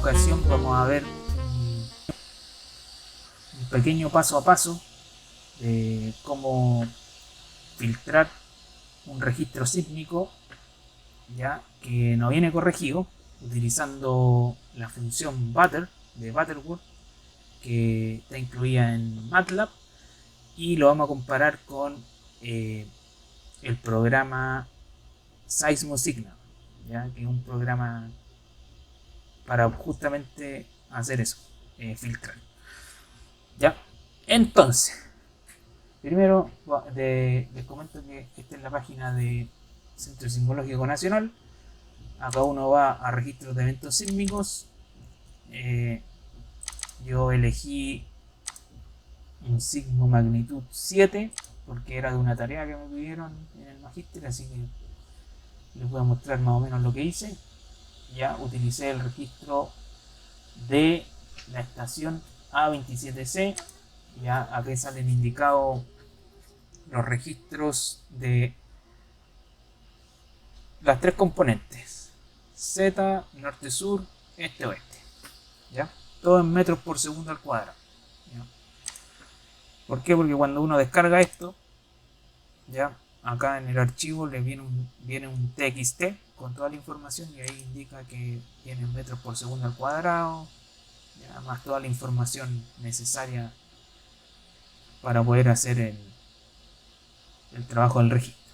ocasión vamos a ver un pequeño paso a paso de cómo filtrar un registro sísmico ya que no viene corregido utilizando la función butter de Butterworth que está incluida en MATLAB, y lo vamos a comparar con el programa Seismosignal, ¿ya? Que es un programa para justamente hacer eso, filtrar. ¿Ya? Entonces, primero les comento que esta es la página de Centro Sismológico Nacional. Acá uno va a registros de eventos sísmicos. Yo elegí un sismo magnitud 7 porque era de una tarea que me pidieron en el magíster, así que les voy a mostrar más o menos lo que hice. Ya utilicé el registro de la estación A27C. Ya aquí salen indicados los registros de las tres componentes: Z, norte, sur, este, oeste. ¿Ya? Todo en metros por segundo al cuadrado. ¿Ya? ¿Por qué? Porque cuando uno descarga esto, ya acá en el archivo le viene un TXT con toda la información, y ahí indica que viene en metros por segundo al cuadrado, ya, más toda la información necesaria para poder hacer el trabajo del registro.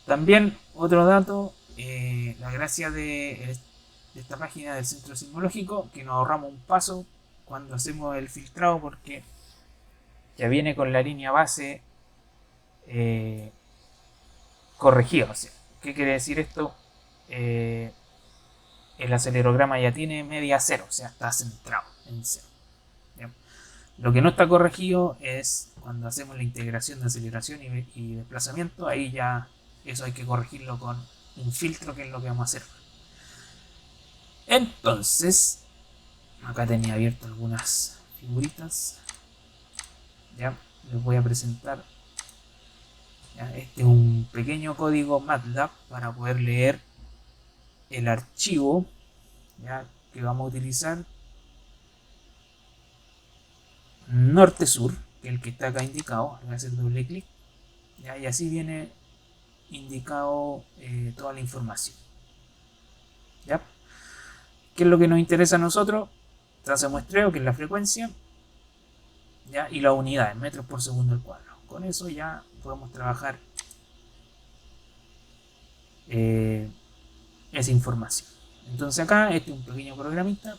También otro dato, la gracia de esta página del Centro Sismológico, que nos ahorramos un paso cuando hacemos el filtrado, porque ya viene con la línea base corregida. O sea, ¿qué quiere decir esto? El acelerograma ya tiene media cero, o sea, está centrado en cero. ¿Ya? Lo que no está corregido es cuando hacemos la integración de aceleración y desplazamiento. Ahí ya eso hay que corregirlo con un filtro, que es lo que vamos a hacer. Entonces, acá tenía abierto algunas figuritas. Ya les voy a presentar. Ya, este es un pequeño código MATLAB para poder leer el archivo, ya, que vamos a utilizar, norte-sur, que es el que está acá indicado. Le voy a hacer doble clic, ya, y así viene indicado toda la información. ¿Ya? ¿Qué es lo que nos interesa a nosotros? Tasa de muestreo, que es la frecuencia, ¿ya? Y la unidad, en metros por segundo al cuadrado. Con eso ya podemos trabajar esa información. Entonces acá este es un pequeño programita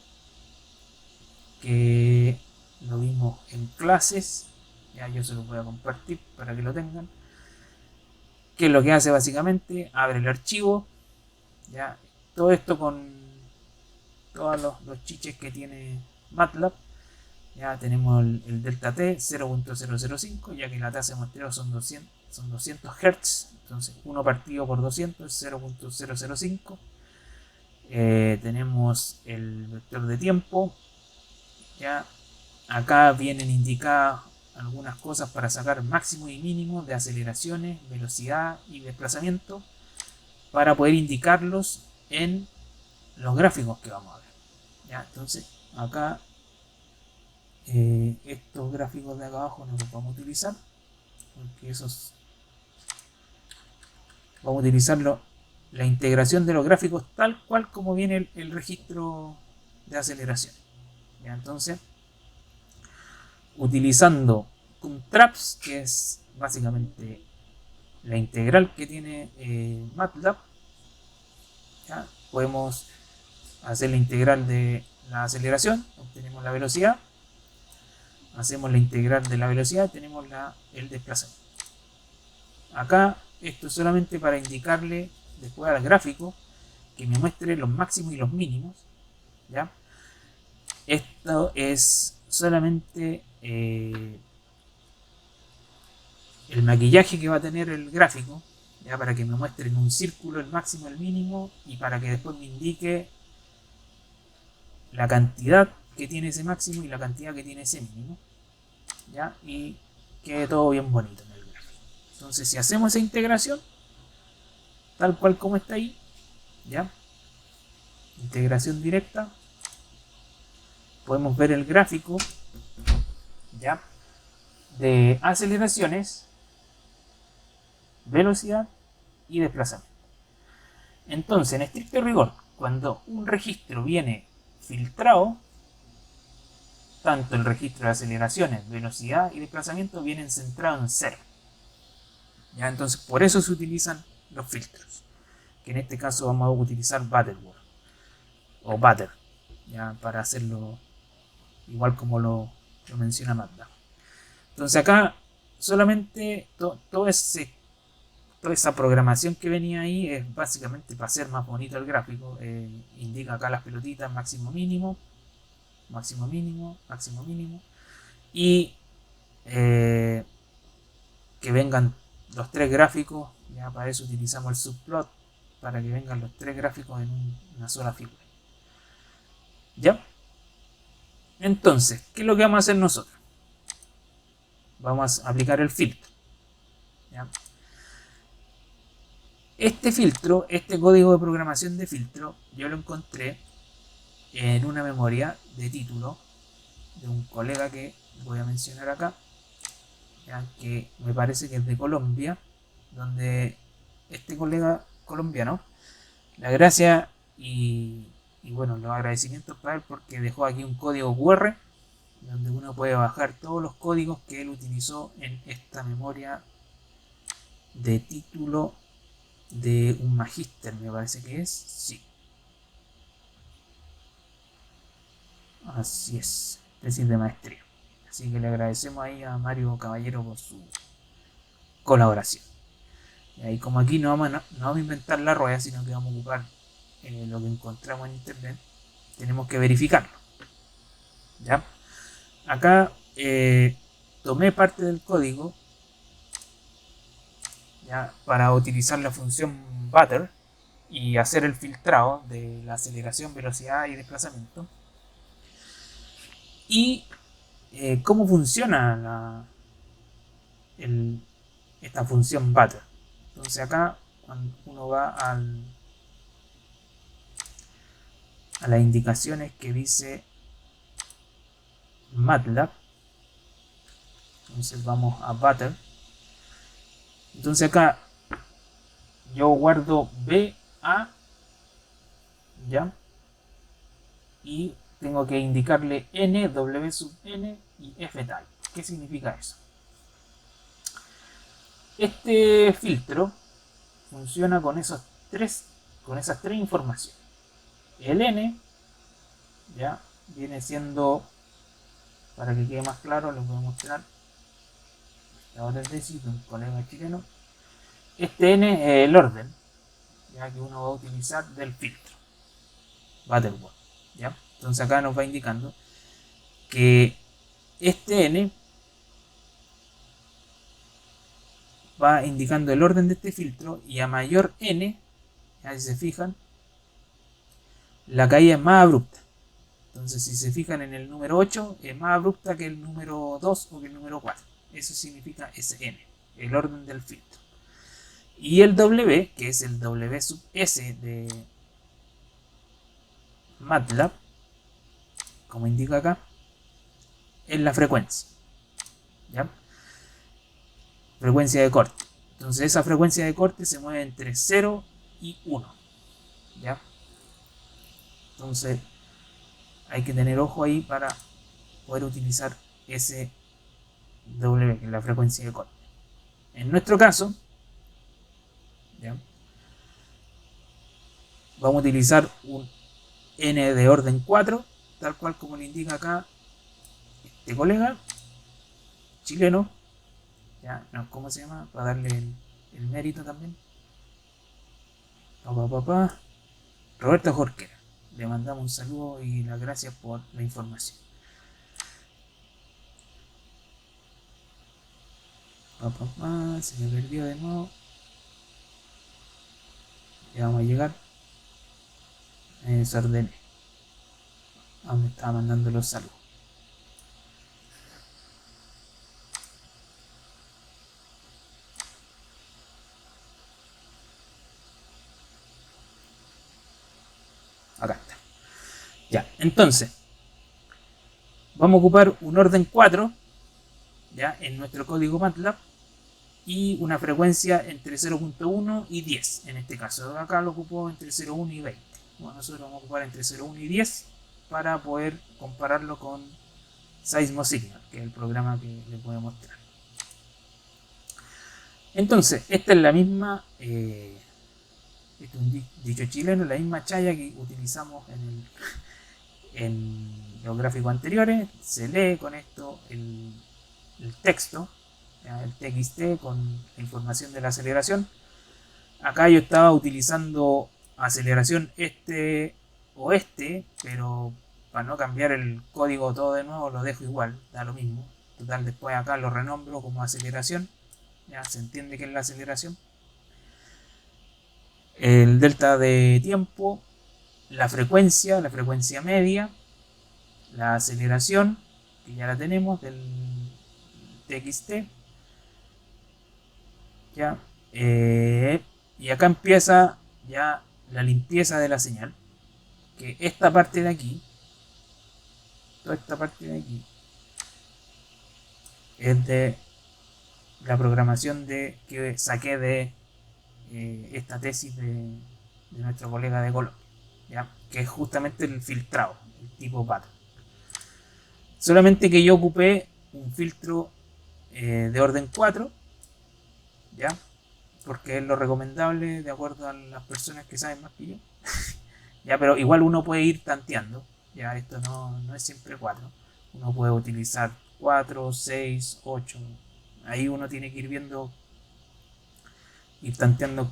que lo vimos en clases. Ya yo se los voy a compartir para que lo tengan. Que es lo que hace básicamente: abre el archivo, ya, todo esto con todos los chiches que tiene MATLAB. Ya tenemos el delta T 0.005, ya que la tasa de muestreo son 200 Hz, entonces 1 partido por 200 es 0.005. Tenemos el vector de tiempo. Ya acá vienen indicadas algunas cosas para sacar máximo y mínimo de aceleraciones, velocidad y desplazamiento, para poder indicarlos en los gráficos que vamos a ver. ¿Ya? Entonces acá estos gráficos de acá abajo no los vamos a utilizar, porque esos vamos a utilizarlo, la integración de los gráficos tal cual como viene el registro de aceleración. ¿Ya? Entonces, utilizando CumTraps, que es básicamente la integral que tiene MATLAB, ¿ya? Podemos hacer la integral de la aceleración, obtenemos la velocidad, hacemos la integral de la velocidad, tenemos el desplazamiento. Acá esto es solamente para indicarle después al gráfico que me muestre los máximos y los mínimos. ¿Ya? Esto es solamente el maquillaje que va a tener el gráfico, ¿ya? Para que me muestre en un círculo el máximo y el mínimo, y para que después me indique la cantidad que tiene ese máximo y la cantidad que tiene ese mínimo, ¿ya? Y quede todo bien bonito en el gráfico. Entonces, si hacemos esa integración tal cual como está ahí, ¿ya? Integración directa, podemos ver el gráfico, ¿ya?, de aceleraciones, velocidad y desplazamiento. Entonces, en estricto rigor, cuando un registro viene filtrado, tanto el registro de aceleraciones, velocidad y desplazamiento vienen centrados en cero. ¿Ya? Entonces, por eso se utilizan los filtros, que en este caso vamos a utilizar Butterworth o Butter, ya, para hacerlo igual como lo menciona MATLAB. Entonces acá solamente toda esa programación que venía ahí es básicamente para hacer más bonito el gráfico. Indica acá las pelotitas máximo mínimo, máximo mínimo, máximo mínimo, y que vengan los tres gráficos. Ya para eso utilizamos el subplot, para que vengan los tres gráficos en una sola figura. ¿Ya? Entonces, ¿qué es lo que vamos a hacer nosotros? Vamos a aplicar el filtro. ¿Ya? Este filtro, este código de programación de filtro, yo lo encontré en una memoria de título de un colega que voy a mencionar acá, ¿ya?, que me parece que es de Colombia, donde este colega colombiano, la gracia y bueno, los agradecimientos para él, porque dejó aquí un código QR donde uno puede bajar todos los códigos que él utilizó en esta memoria de título de un magíster, me parece que es, sí. Así es, tesis de maestría. Así que le agradecemos ahí a Mario Caballero por su colaboración. Y como aquí no vamos a inventar la rueda, sino que vamos a ocupar lo que encontramos en internet, tenemos que verificarlo. ¿Ya? Acá tomé parte del código, ¿ya?, para utilizar la función butter y hacer el filtrado de la aceleración, velocidad y desplazamiento. Y cómo funciona esta función butter. Entonces acá, cuando uno va a las indicaciones que dice MATLAB, entonces vamos a butter. Entonces acá yo guardo BA, ¿ya?, y tengo que indicarle N, W sub N y F type. ¿Qué significa eso? Este filtro funciona con esas tres informaciones. El N, ya, viene siendo, para que quede más claro, les voy a mostrar la otra tesis de un colega chileno. Este N es el orden, ya, que uno va a utilizar del filtro Butterworth, ¿ya? Entonces acá nos va indicando que este N va indicando el orden de este filtro, y a mayor N, ya, si se fijan, la caída es más abrupta. Entonces, si se fijan en el número 8, es más abrupta que el número 2 o que el número 4. Eso significa Sn, el orden del filtro. Y el W, que es el W sub S de MATLAB, como indica acá, es la frecuencia. ¿Ya? Frecuencia de corte. Entonces, esa frecuencia de corte se mueve entre 0 y 1. ¿Ya? Entonces, hay que tener ojo ahí para poder utilizar ese W, que es la frecuencia de corte. En nuestro caso, ¿ya?, vamos a utilizar un N de orden 4, tal cual como le indica acá este colega chileno, ¿ya? No, ¿cómo se llama? Para darle el mérito también. Roberto Jorquera. Le mandamos un saludo y las gracias por la información. Se me perdió de nuevo. Ya vamos a llegar. Me desordené. Me estaba mandando los saludos. Acá está. Ya, entonces, Vamos a ocupar un orden 4 ya en nuestro código MATLAB y una frecuencia entre 0.1 y 10. En este caso, acá lo ocupo entre 0.1 y 20. Bueno, nosotros vamos a ocupar entre 0.1 y 10 para poder compararlo con Seismo Signal, que es el programa que les voy a mostrar. Entonces, esta es la misma, este es un dicho chileno, la misma chaya que utilizamos en los gráficos anteriores. Se lee con esto el texto, ¿ya? El TXT con la información de la aceleración. Acá yo estaba utilizando aceleración este-oeste, pero para no cambiar el código todo de nuevo lo dejo igual, da lo mismo. Total, después acá lo renombro como aceleración, ya se entiende que es la aceleración. El delta de tiempo, la frecuencia media, la aceleración, que ya la tenemos del TXT, ya, y acá empieza ya la limpieza de la señal, que esta parte de aquí, toda esta parte de aquí, es de la programación que saqué de esta tesis de nuestro colega de Colombia, ¿ya? Que es justamente el filtrado, el tipo pattern. Solamente que yo ocupé un filtro de orden 4, ¿ya? Porque es lo recomendable de acuerdo a las personas que saben más que yo. Ya, pero igual uno puede ir tanteando, ya, esto no es siempre 4. Uno puede utilizar 4, 6, 8. Ahí uno tiene que ir viendo, ir tanteando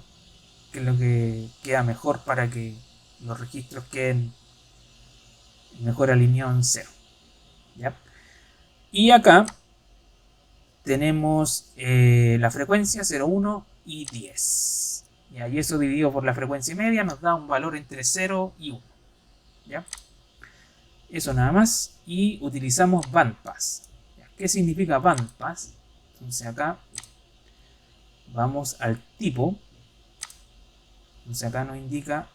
qué es lo que queda mejor para que los registros queden mejor alineados en 0. ¿Ya? Y acá tenemos la frecuencia 0,1 y 10. ¿Ya? Y eso dividido por la frecuencia media nos da un valor entre 0 y 1. ¿Ya? Eso nada más. Y utilizamos bandpass. ¿Qué significa bandpass? Entonces acá vamos al tipo. Entonces acá nos indica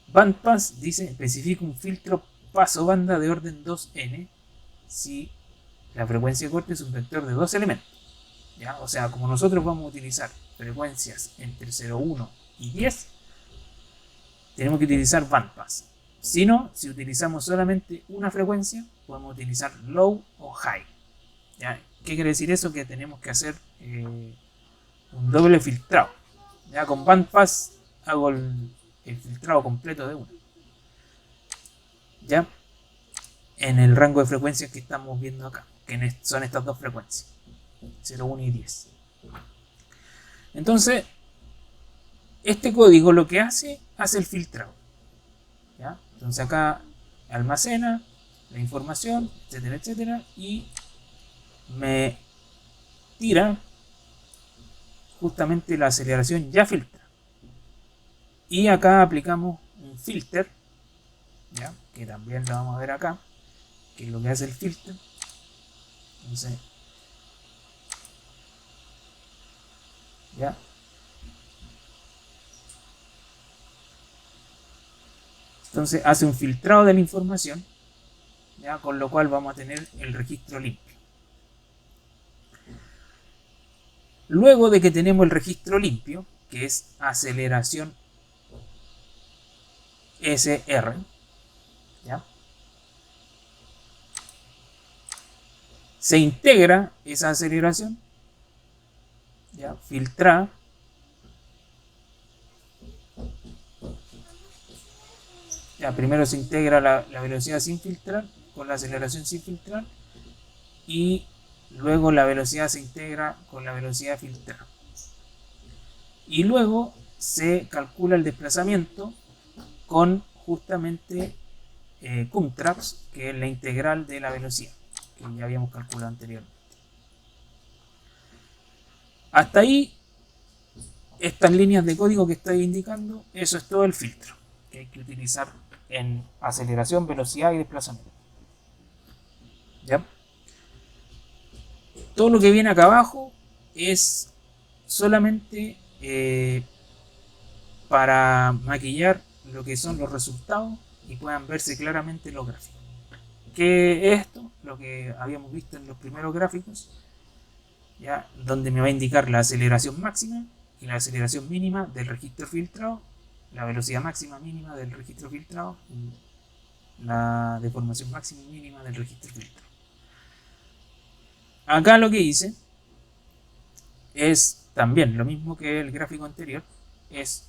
bandpass, dice, especifica un filtro paso banda de orden 2n si la frecuencia de corte es un vector de 2 elementos. ¿Ya? O sea, como nosotros vamos a utilizar frecuencias entre 0,1 y 10, tenemos que utilizar bandpass. Si no, si utilizamos solamente una frecuencia, podemos utilizar low o high. ¿Ya? ¿Qué quiere decir eso? Que tenemos que hacer un doble filtrado. Ya con bandpass hago el filtrado completo de una. ¿Ya? En el rango de frecuencias que estamos viendo acá, que son estas dos frecuencias, 0,1 y 10. Entonces, este código lo que hace el filtrado. ¿Ya? Entonces acá almacena la información, etcétera, etcétera, y me tira justamente la aceleración ya filtra. Y acá aplicamos un filter, ¿ya? Que también lo vamos a ver acá, que es lo que hace el filter. Entonces, ¿ya? Entonces hace un filtrado de la información, ¿ya? Con lo cual vamos a tener el registro limpio. Luego de que tenemos el registro limpio, que es aceleración SR, ¿ya? Se integra esa aceleración, ¿ya? Filtra, ya, primero se integra la velocidad sin filtrar con la aceleración sin filtrar, y luego la velocidad se integra con la velocidad filtrada. Y luego se calcula el desplazamiento con justamente Cumtraps, que es la integral de la velocidad, que ya habíamos calculado anteriormente. Hasta ahí, estas líneas de código que estoy indicando, eso es todo el filtro que hay que utilizar en aceleración, velocidad y desplazamiento. ¿Ya? Todo lo que viene acá abajo es solamente para maquillar lo que son los resultados y puedan verse claramente los gráficos. ¿Qué es esto? Lo que habíamos visto en los primeros gráficos, ¿ya? Donde me va a indicar la aceleración máxima y la aceleración mínima del registro filtrado, la velocidad máxima mínima del registro filtrado y la deformación máxima y mínima del registro filtrado. Acá lo que hice es también lo mismo que el gráfico anterior, es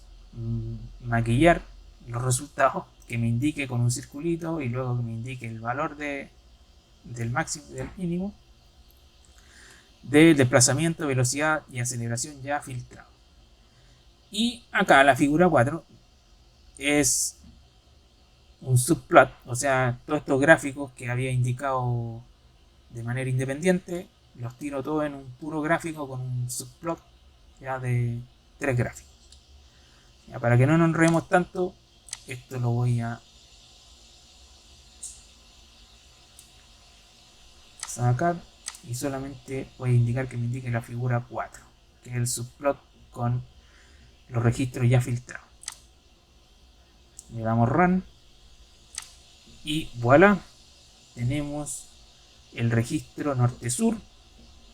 maquillar los resultados, que me indique con un circulito y luego que me indique el valor del máximo y del mínimo de desplazamiento, velocidad y aceleración ya filtrado. Y acá la figura 4 es un subplot, o sea, todos estos gráficos que había indicado de manera independiente los tiro todos en un puro gráfico con un subplot ya de 3 gráficos. Ya, para que no nos enredemos tanto, esto lo voy a sacar y solamente voy a indicar que me indique la figura 4, que es el subplot con los registros ya filtrados. Le damos run y voilà, tenemos el registro norte-sur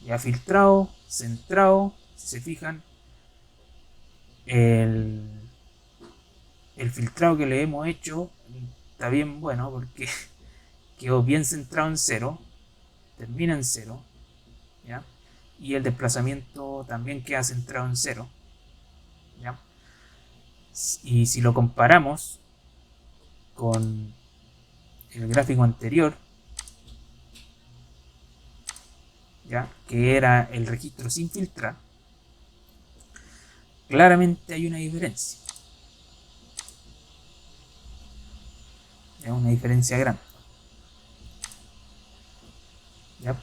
ya filtrado, centrado. Si se fijan, el filtrado que le hemos hecho está bien bueno porque quedó bien centrado en 0, termina en 0, ¿ya? Y el desplazamiento también queda centrado en 0, ¿ya? Y si lo comparamos con el gráfico anterior, ¿ya? Que era el registro sin filtrar, claramente hay una diferencia. Es una diferencia grande. ¿Ya?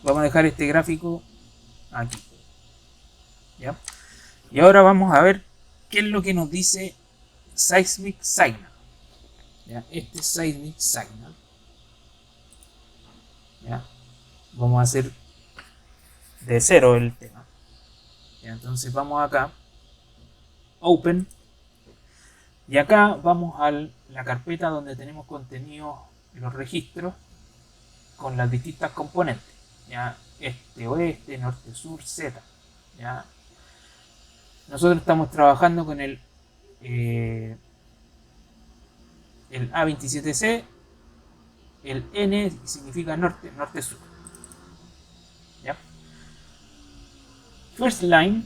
Vamos a dejar este gráfico aquí. ¿Ya? Y ahora vamos a ver qué es lo que nos dice Seismic Signal. ¿Ya? Este es Seismic Signal. ¿Ya? Vamos a hacer de 0 el tema. ¿Ya? Entonces vamos acá, Open, y acá vamos a la carpeta donde tenemos contenido los registros con las distintas componentes, ¿ya? Este, oeste, norte, sur, z, ¿ya? Nosotros estamos trabajando con el A27C, el N significa norte, norte-sur, ¿ya? First line,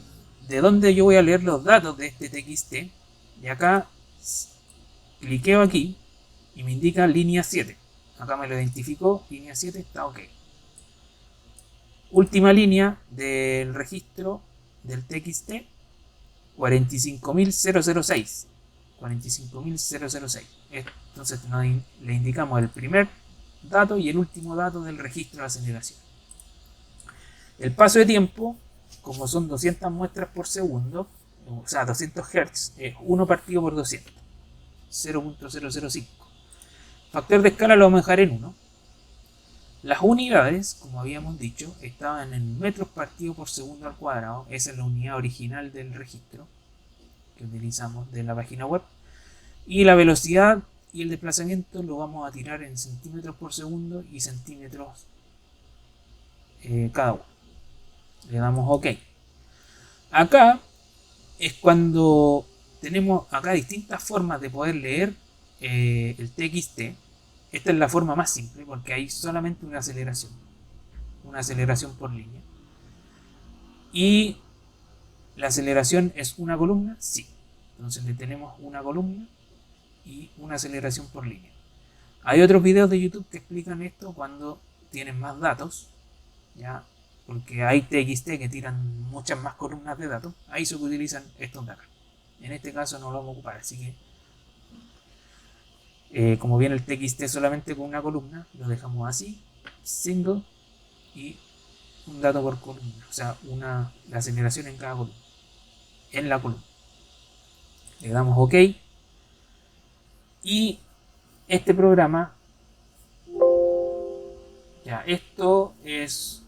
de donde yo voy a leer los datos de este TXT, y acá cliqueo aquí y me indica línea 7. Acá me lo identificó, línea 7 está ok. Última línea del registro del TXT, 45.006. 45.006. Entonces le indicamos el primer dato y el último dato del registro de aceleración. El paso de tiempo, como son 200 muestras por segundo, o sea, 200 Hz, es 1 partido por 200. 0.005. Factor de escala lo vamos a dejar en 1. Las unidades, como habíamos dicho, estaban en metros partido por segundo al cuadrado. Esa es la unidad original del registro que utilizamos de la página web. Y la velocidad y el desplazamiento lo vamos a tirar en centímetros por segundo y centímetros cada uno. Le damos OK. Acá es cuando tenemos acá distintas formas de poder leer el TXT. Esta es la forma más simple porque hay solamente una aceleración por línea. Y la aceleración es una columna, sí. Entonces le tenemos una columna y una aceleración por línea. Hay otros videos de YouTube que explican esto cuando tienen más datos, ¿ya? Porque hay TXT que tiran muchas más columnas de datos. Ahí se utilizan estos de acá. En este caso no lo vamos a ocupar, así que como viene el TXT solamente con una columna, lo dejamos así, single, y un dato por columna, o sea, la aceleración en cada columna, en la columna. Le damos OK. Y este programa, ya, esto es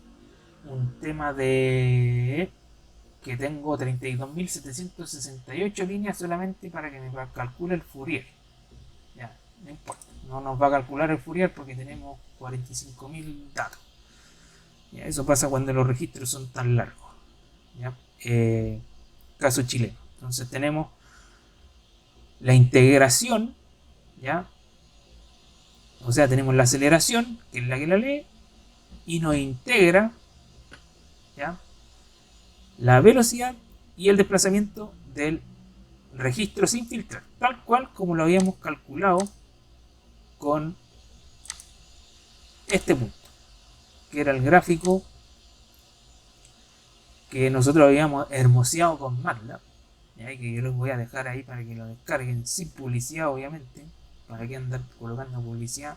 un tema de que tengo 32.768 líneas solamente para que me calcule el Fourier. no importa, no nos va a calcular el Fourier porque tenemos 45.000 datos. ¿Ya? Eso pasa cuando los registros son tan largos. ¿Ya? Caso chileno. Entonces tenemos la integración, ¿ya? O sea, tenemos la aceleración, que es la que la lee, y nos integra, ¿ya?, la velocidad y el desplazamiento del registro sin filtrar, tal cual como lo habíamos calculado con este punto, que era el gráfico que nosotros habíamos hermoseado con MATLAB, ¿ya?, que yo les voy a dejar ahí para que lo descarguen sin publicidad, obviamente. Para que andar colocando publicidad.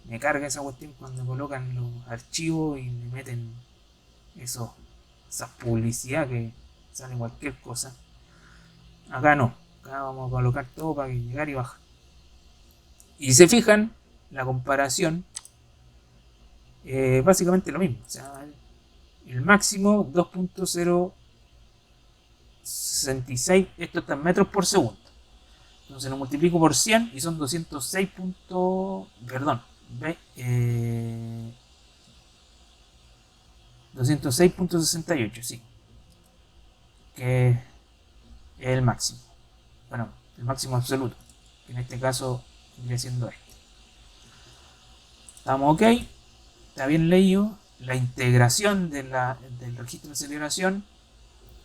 Me carga esa cuestión cuando colocan los archivos y me meten esa publicidad que sale cualquier cosa. Acá no, acá vamos a colocar todo para que llegar y bajar. Y si se fijan, la comparación básicamente lo mismo. O sea, el máximo 2.066, esto está en metros por segundo. Entonces lo multiplico por 100 y son 206. Perdón. 206.68, sí. Que es el máximo. Bueno, el máximo absoluto. Que en este caso viene siendo este. Estamos ok. Está bien leído. La integración del registro de aceleración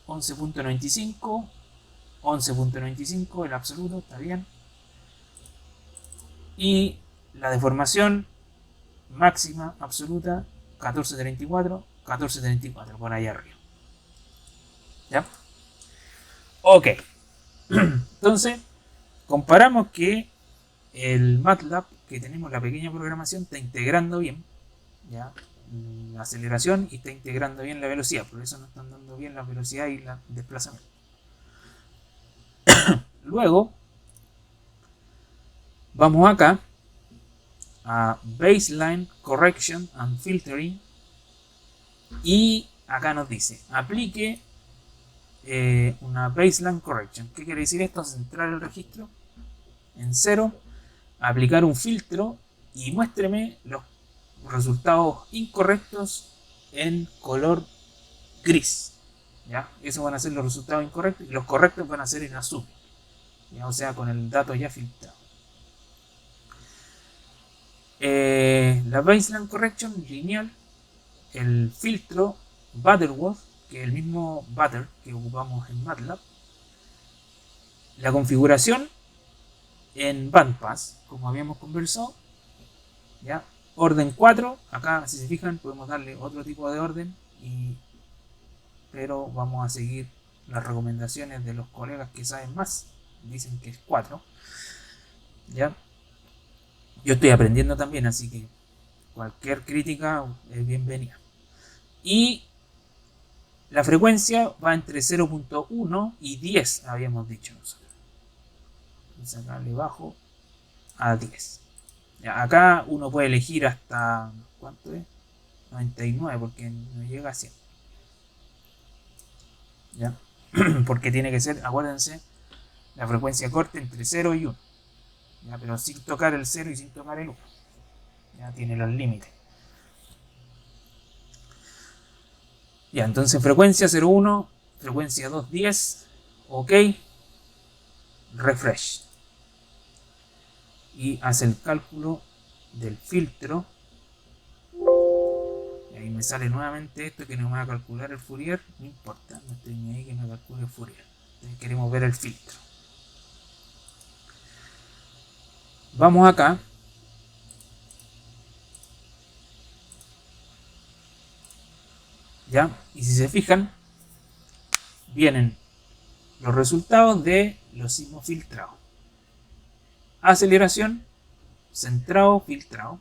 11.95. 11.95 el absoluto, está bien. Y la deformación máxima absoluta 14.34, 14.34 por ahí arriba. ¿Ya? Ok. Entonces, comparamos que el MATLAB, que tenemos la pequeña programación, está integrando bien, ¿ya?, la aceleración, y está integrando bien la velocidad. Por eso nos están dando bien la velocidad y el desplazamiento. Luego vamos acá a Baseline Correction and Filtering, y acá nos dice aplique una Baseline Correction. ¿Qué quiere decir esto? Centrar el registro en 0, aplicar un filtro y muéstreme los resultados incorrectos en color gris. ¿Ya? Esos van a ser los resultados incorrectos y los correctos van a ser en azul. ¿Ya? O sea, con el dato ya filtrado. La Baseline Correction lineal, el filtro Butterworth, que es el mismo Butter que ocupamos en MATLAB, la configuración en bandpass, como habíamos conversado, ¿ya? Orden 4, acá si se fijan podemos darle otro tipo de orden, pero vamos a seguir las recomendaciones de los colegas que saben más. Dicen que es 4, ¿ya? Yo estoy aprendiendo también, así que cualquier crítica es bienvenida. Y la frecuencia va entre 0.1 y 10, habíamos dicho nosotros. Entonces acá le bajo a 10. Ya, acá uno puede elegir hasta, ¿cuánto es? 99, porque no llega a 100. ¿Ya? Porque tiene que ser, acuérdense, la frecuencia corta entre 0 y 1. ¿Ya? Pero sin tocar el 0 y sin tocar el 1. Ya tiene los límites. Ya, entonces frecuencia 0.1, frecuencia 2.10, ok, refresh. Y hace el cálculo del filtro. Y ahí me sale nuevamente esto, que no me va a calcular el Fourier. No importa, no estoy ni ahí que me calcule el Fourier. Entonces queremos ver el filtro. Vamos acá. ¿Ya? Y si se fijan, vienen los resultados de los sismos filtrados. Aceleración, centrado, filtrado.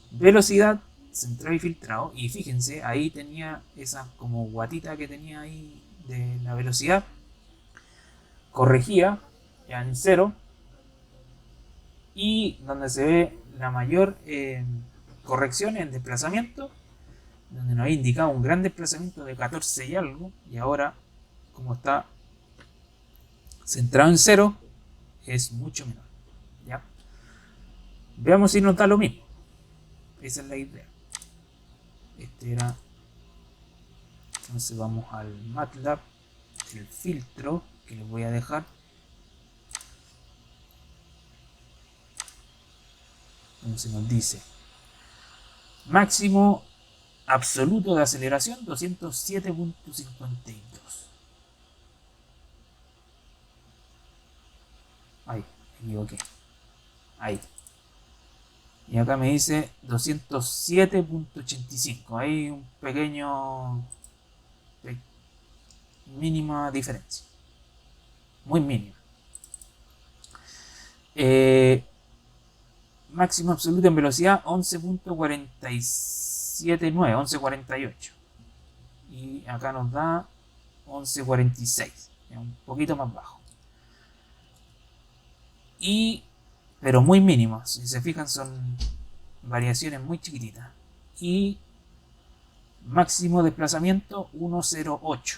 Velocidad, centrado y filtrado. Y fíjense, ahí tenía esa como guatita que tenía ahí de la velocidad. Corregía ya en 0. Y donde se ve la mayor corrección en desplazamiento, donde nos había indicado un gran desplazamiento de 14 y algo, y ahora, como está centrado en 0, es mucho menor, ¿ya? Veamos si nos da lo mismo. Esa es la idea. Este era. Entonces vamos al MATLAB, el filtro que les voy a dejar. Entonces nos dice máximo absoluto de aceleración 207.52. Ahí, me equivoqué. Ahí. Y acá me dice 207.85. Hay un pequeño mínima diferencia. Muy mínima. Máximo absoluto en velocidad 11.479, 11.48. Y acá nos da 11.46. Un poquito más bajo. Pero muy mínimo. Si se fijan, son variaciones muy chiquititas. Y máximo desplazamiento 1.08.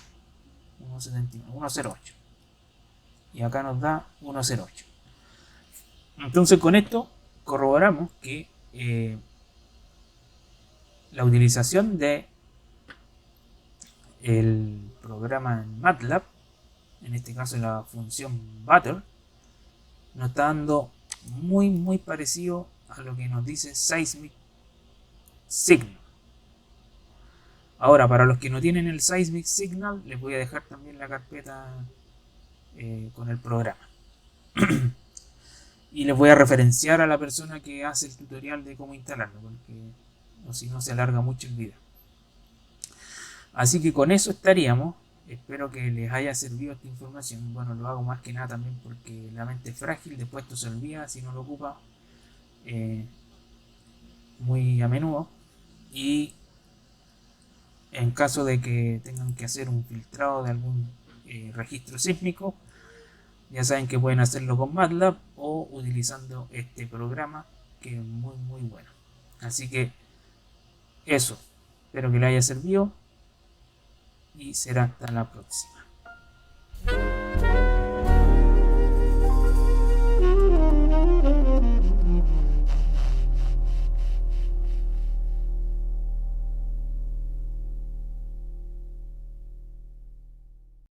1.08. Y acá nos da 1.08. Entonces con esto corroboramos que la utilización de el programa en MATLAB, en este caso la función Butter, nos está dando muy parecido a lo que nos dice Seismic Signal. Ahora, para los que no tienen el Seismic Signal, les voy a dejar también la carpeta con el programa. Y les voy a referenciar a la persona que hace el tutorial de cómo instalarlo, porque si no se alarga mucho el video. Así que con eso estaríamos. Espero que les haya servido esta información. Bueno, lo hago más que nada también porque la mente es frágil, después esto se olvida si no lo ocupa muy a menudo. Y en caso de que tengan que hacer un filtrado de algún registro sísmico, ya saben que pueden hacerlo con MATLAB o utilizando este programa que es muy bueno. Así que eso, espero que les haya servido y será hasta la próxima.